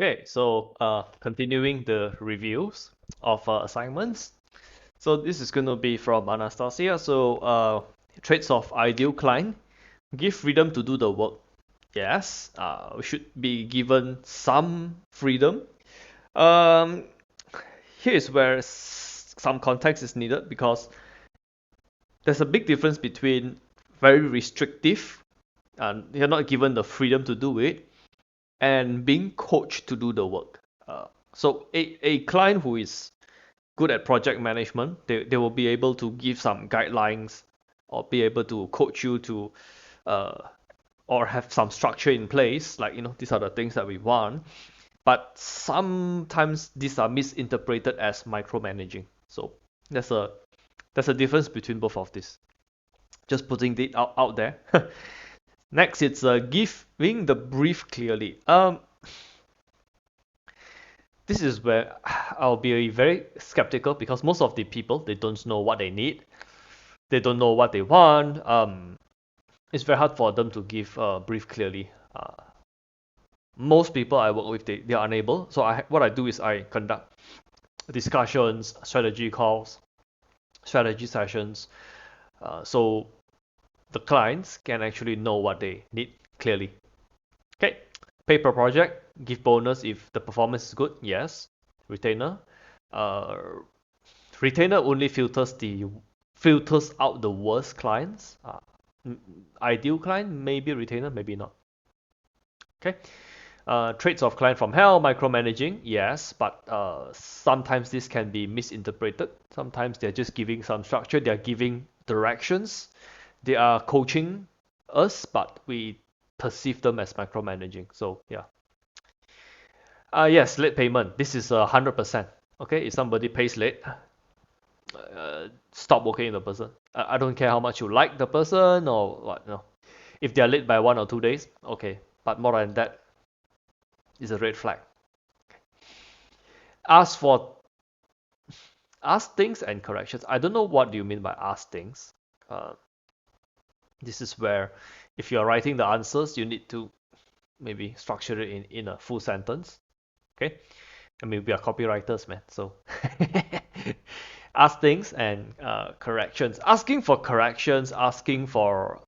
Okay, so continuing the reviews of assignments. So this is going to be from Anastasia. So traits of ideal client: give freedom to do the work. Yes, we should be given some freedom. Um, Here is where some context is needed because there's a big difference between very restrictive and you're not given the freedom to do it and being coached to do the work. So a client who is good at project management, they will be able to give some guidelines or be able to coach you to uh, or have some structure in place, like these are the things that we want. But sometimes these are misinterpreted as micromanaging. So there's a there's a difference between both of these. Just putting it out there. Next, it's giving the brief clearly. This is where I'll be very skeptical because most of the people they don't know what they need, they don't know what they want. It's very hard for them to give brief clearly. Most people I work with they are unable. So what I do is I conduct discussions, strategy calls, strategy sessions. So the clients can actually know what they need clearly. Okay, pay per project, give bonus if the performance is good. Yes, retainer. Uh, Retainer only filters out the worst clients. Ideal client, maybe retainer, maybe not. Okay. Traits of client from hell, micromanaging, yes, but sometimes this can be misinterpreted. Sometimes they're just giving some structure, they're giving directions, they are coaching us, but we perceive them as micromanaging. So yeah. Yes, late payment. This is 100%. Okay, if somebody pays late, stop working with the person. I don't care how much you like the person or what. No, if they are late by 1 or 2 days, okay. But more than that is a red flag. Ask for ask things and corrections. I don't know what do you mean by ask things. Uh, this is where if you're writing the answers, you need to maybe structure it in a full sentence. Okay. I mean, we are copywriters, man. So ask things and corrections. Asking for corrections, asking for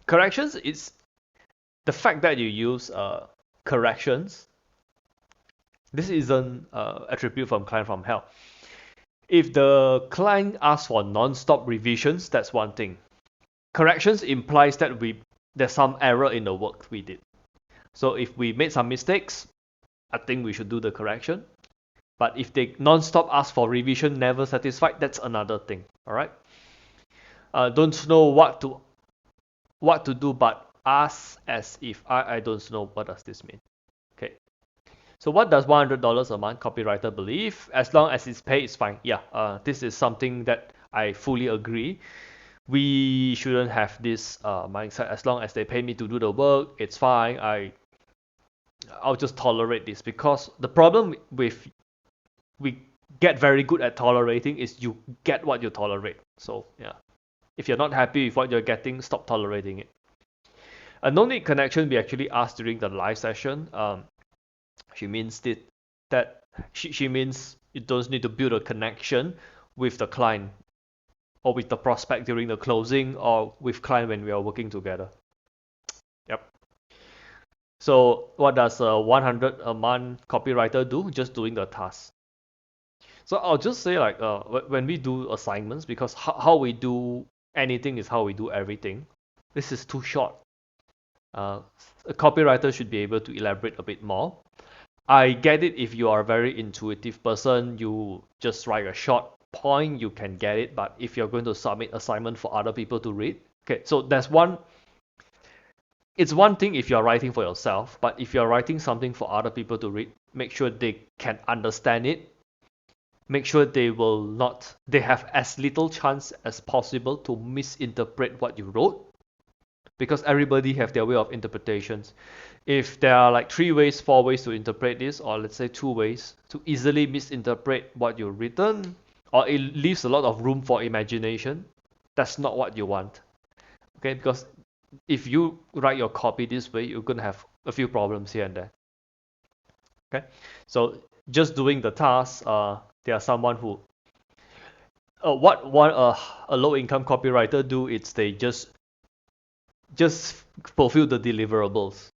corrections is the fact that you use corrections. This isn't attribute from client from hell. If the client asks for non-stop revisions, that's one thing. Corrections implies that there's some error in the work we did. So if we made some mistakes, I think we should do the correction. But if they non-stop ask for revision, never satisfied, that's another thing. All right. Don't know what to do, but ask as if I don't know what does this mean. Okay. So what does $100 a month copywriter believe? As long as it's paid, it's fine. Yeah. This is something that I fully agree. We shouldn't have this mindset. As long as they pay me to do the work, it's fine. I'll just tolerate this because the problem with we get very good at tolerating is you get what you tolerate. So yeah, if you're not happy with what you're getting, stop tolerating it. A no need connection we actually asked during the live session. She means that she means you don't need to build a connection with the client or with the prospect during the closing or with client when we are working together. Yep. So what does a 100 a month copywriter do? Just doing the task. So I'll just say like when we do assignments, because how we do anything is how we do everything. This is too short. Uh, a copywriter should be able to elaborate a bit more. I get it if you are a very intuitive person, you just write a short point, you can get it. But if you're going to submit assignment for other people to read, okay, so there's one. It's one thing if you're writing for yourself, but if you're writing something for other people to read, make sure they can understand it. Make sure they have as little chance as possible to misinterpret what you wrote, because everybody have their way of interpretations. If there are like 3 ways, 4 ways to interpret this, or let's say 2 ways to easily misinterpret what you've written, or it leaves a lot of room for imagination, that's not what you want. Okay, because if you write your copy this way, you're gonna have a few problems here and there. Okay, so just doing the task, there are someone who what a low income copywriter do is they just fulfill the deliverables.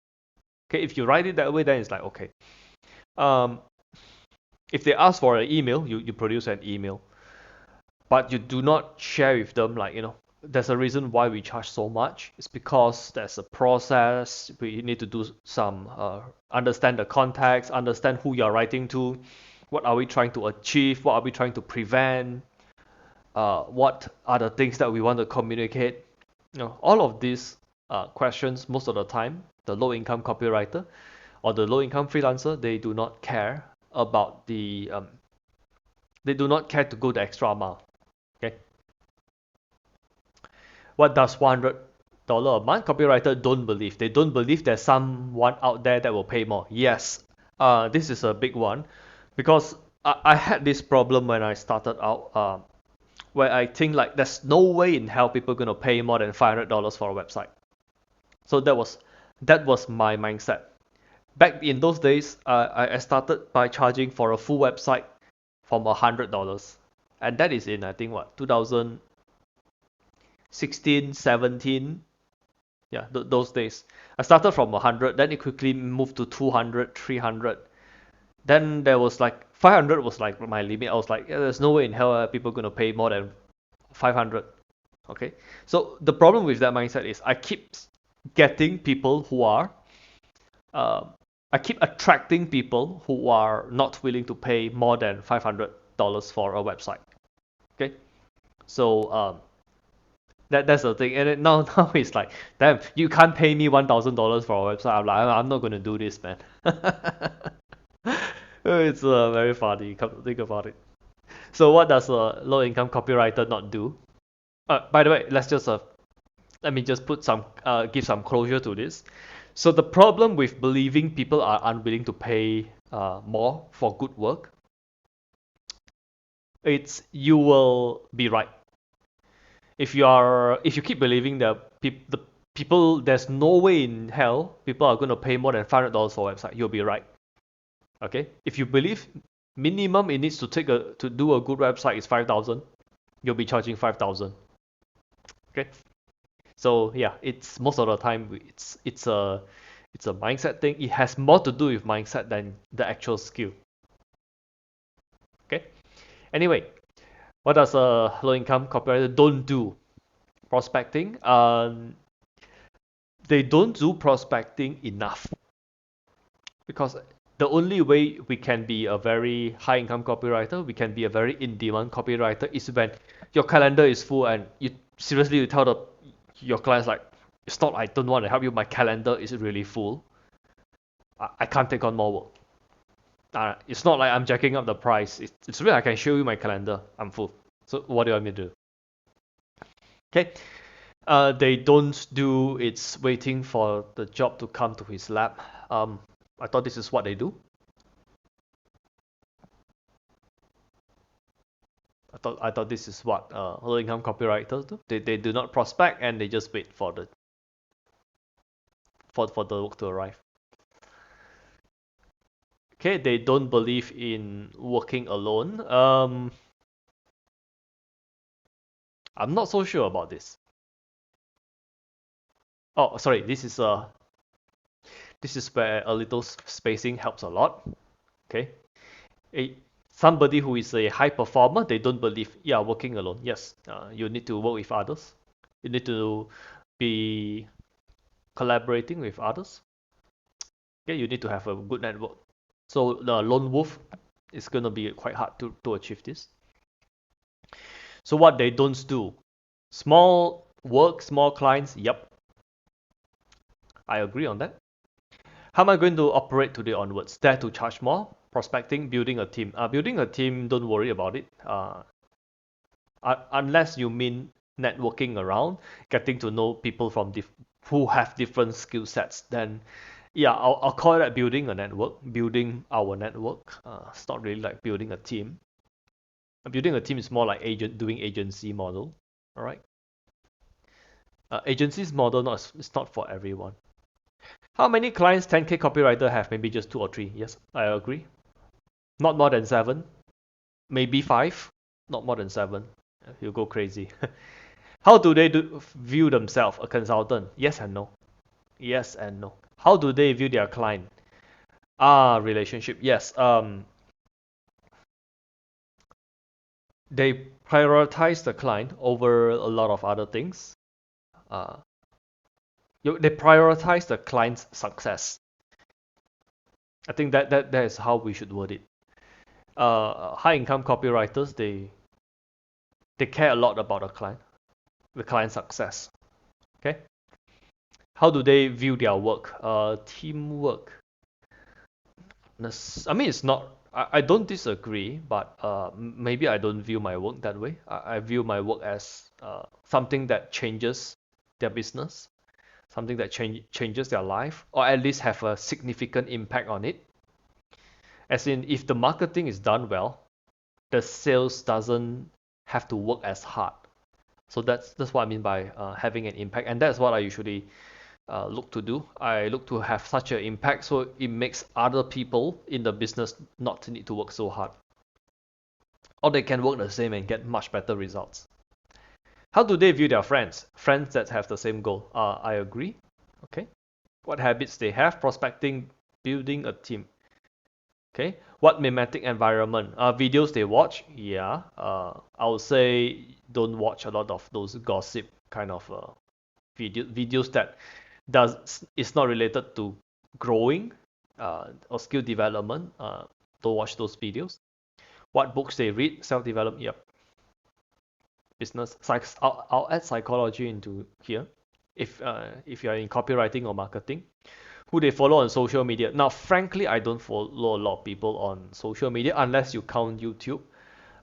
Okay, if you write it that way, then it's like okay. Um, if they ask for an email, you produce an email, but you do not share with them like there's a reason why we charge so much. It's because there's a process. We need to do some understand the context, understand who you're writing to, what are we trying to achieve, what are we trying to prevent, what are the things that we want to communicate. All of these questions most of the time, the low income copywriter or the low income freelancer, they do not care about they do not care to go the extra mile. Okay, what does $100 a month copywriter don't believe? They don't believe there's someone out there that will pay more. Yes, this is a big one because I had this problem when I started out, where I think like there's no way in hell people are gonna pay more than $500 for a website. So that was my mindset. Back in those days, I started by charging for a full website from $100, and that is in I think what 2016, 17, yeah, those days. I started from 100, then it quickly moved to 200, 300. Then there was like 500 was like my limit. I was like, yeah, there's no way in hell people gonna pay more than 500. Okay, so the problem with that mindset is I keep getting people who are uh, I keep attracting people who are not willing to pay more than $500 for a website. Okay, so that's the thing, and then now now it's like, damn, you can't pay me $1,000 for a website. I'm like, I'm not gonna do this, man. It's very funny. Come to think about it. So what does a low-income copywriter not do? By the way, let me just put some give some closure to this. So the problem with believing people are unwilling to pay more for good work, it's you will be right. If you keep believing that the people there's no way in hell people are going to pay more than $500 for a website, you'll be right. Okay, if you believe minimum it needs to do a good website is 5,000, you'll be charging 5,000. Okay, so yeah, it's most of the time it's a mindset thing. It has more to do with mindset than the actual skill. Okay, anyway, what does a low income copywriter don't do? Prospecting. They don't do prospecting enough because the only way we can be a very high income copywriter, we can be a very in demand copywriter is when your calendar is full and you tell your clients like, it's not I don't want to help you, my calendar is really full. I can't take on more work. It's not like I'm jacking up the price. It's really I can show you my calendar. I'm full. So what do you want me to do? Okay. They don't do it's waiting for the job to come to his lap. I thought this is what they do. I thought this is what low income copywriters do. They do not prospect and they just wait for the work to arrive. Okay, they don't believe in working alone. I'm not so sure about this. Oh, sorry. This is where a little spacing helps a lot. Okay, a somebody who is a high performer, they don't believe, yeah, working alone. Yes, you need to work with others. You need to be collaborating with others. Okay, you need to have a good network. So the lone wolf is gonna be quite hard to achieve this. So what they don't do, small work, small clients. Yep, I agree on that. How am I going to operate today onwards? Dare to charge more? Prospecting, building a team. Building a team, don't worry about it. Unless you mean networking around, getting to know people who have different skill sets, then yeah, I'll call that building a network, building our network. It's not really like building a team. Building a team is more like doing agency model. All right. Agency's model it's not for everyone. How many clients 10K copywriter have? Maybe just two or three. Yes, I agree. Not more than seven. Maybe five. Not more than seven. You go crazy. How do they view themselves? A consultant? Yes and no. Yes and no. How do they view their client? Relationship. Yes. They prioritize the client over a lot of other things. Uh, they prioritize the client's success. I think that is how we should word it. High income copywriters, they care a lot about the client success. Okay. How do they view their work? Teamwork. I mean, it's not. I don't disagree, but maybe I don't view my work that way. I view my work as something that changes their business, something that changes their life, or at least have a significant impact on it. As in, if the marketing is done well, the sales doesn't have to work as hard. So that's what I mean by having an impact, and that's what I usually look to do. I look to have such an impact so it makes other people in the business not to need to work so hard, or they can work the same and get much better results. How do they view their friends? Friends that have the same goal. I agree. Okay. What habits they have? Prospecting, building a team. Okay. What mimetic environment? Videos they watch? Yeah. I would say don't watch a lot of those gossip kind of videos that is not related to growing or skill development. Don't watch those videos. What books they read? Self-development. Yep. Business. I'll add psychology into here. If you're in copywriting or marketing, who they follow on social media. Now, frankly, I don't follow a lot of people on social media unless you count YouTube.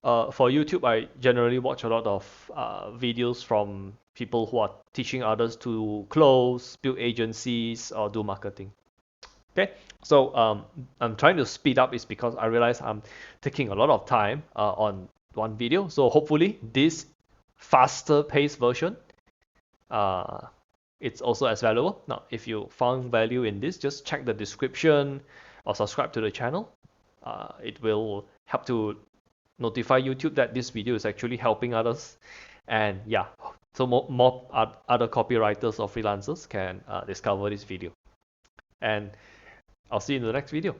For YouTube, I generally watch a lot of videos from people who are teaching others to close, build agencies, or do marketing. Okay, so I'm trying to speed up is because I realize I'm taking a lot of time on one video. So hopefully this faster paced version, uh, it's also as valuable. Now, if you found value in this, just check the description or subscribe to the channel. It will help to notify YouTube that this video is actually helping others. And yeah, so more other copywriters or freelancers can discover this video. And I'll see you in the next video.